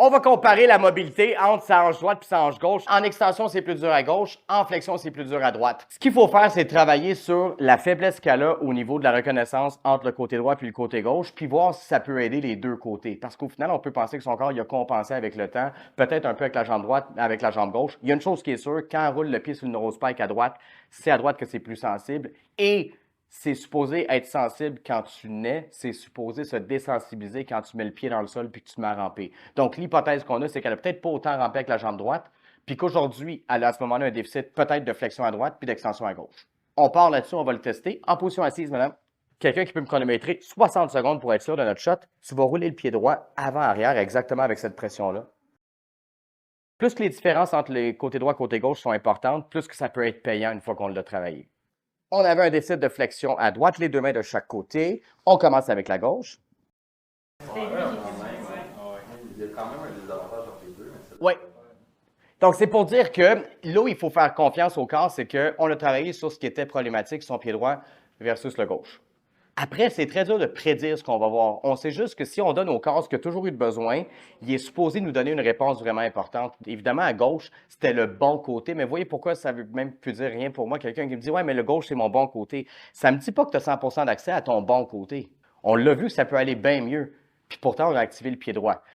On va comparer la mobilité entre sa hanche droite et sa hanche gauche. En extension, c'est plus dur à gauche. En flexion, c'est plus dur à droite. Ce qu'il faut faire, c'est travailler sur la faiblesse qu'elle a au niveau de la reconnaissance entre le côté droit et le côté gauche, puis voir si ça peut aider les deux côtés. Parce qu'au final, on peut penser que son corps il a compensé avec le temps, peut-être un peu avec la jambe droite, avec la jambe gauche. Il y a une chose qui est sûre, quand on roule le pied sur le neurospike à droite, c'est à droite que c'est plus sensible. Et c'est supposé être sensible quand tu nais, c'est supposé se désensibiliser quand tu mets le pied dans le sol puis que tu te mets à ramper. Donc, l'hypothèse qu'on a, c'est qu'elle n'a peut-être pas autant rampé avec la jambe droite, puis qu'aujourd'hui, elle a à ce moment-là un déficit peut-être de flexion à droite puis d'extension à gauche. On part là-dessus, on va le tester. En position assise, madame. Quelqu'un qui peut me chronométrer 60 secondes pour être sûr de notre shot, tu vas rouler le pied droit avant-arrière exactement avec cette pression-là. Plus que les différences entre les côtés droit et côté gauche sont importantes, plus que ça peut être payant une fois qu'on l'a travaillé. On avait un déficit de flexion à droite, les deux mains de chaque côté. On commence avec la gauche. Il y a quand même un désavantage entre les deux. Oui. Donc, c'est pour dire que là où il faut faire confiance au corps, c'est qu'on a travaillé sur ce qui était problématique, son pied droit versus le gauche. Après, c'est très dur de prédire ce qu'on va voir. On sait juste que si on donne au corps ce qu'il a toujours eu de besoin, il est supposé nous donner une réponse vraiment importante. Évidemment, à gauche, c'était le bon côté, mais voyez pourquoi ça ne veut même plus dire rien pour moi. Quelqu'un qui me dit « Ouais, mais le gauche, c'est mon bon côté ». Ça ne me dit pas que tu as 100% d'accès à ton bon côté. On l'a vu, ça peut aller bien mieux. Puis pourtant, on a activé le pied droit.